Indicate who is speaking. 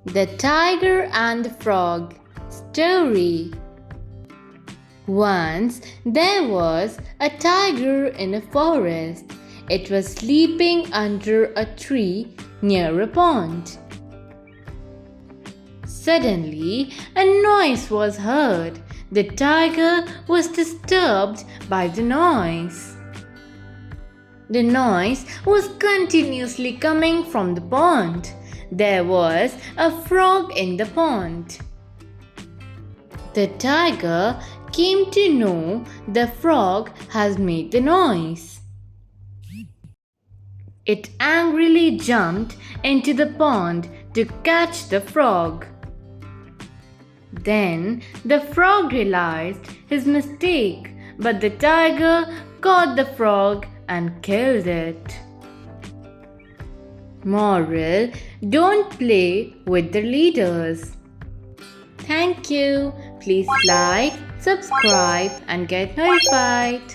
Speaker 1: The Tiger and the Frog Story. Once there was a tiger in a forest. It was sleeping under a tree near a pond. Suddenly, a noise was heard. The tiger was disturbed by the noise. The noise was continuously coming from the pond. There was a frog in the pond. The tiger came to know the frog has made the noise. It angrily jumped into the pond to catch the frog. Then the frog realized his mistake, but the tiger caught the frog and killed it. Moral: don't play with the leaders. Thank you. Please like, subscribe, and get notified.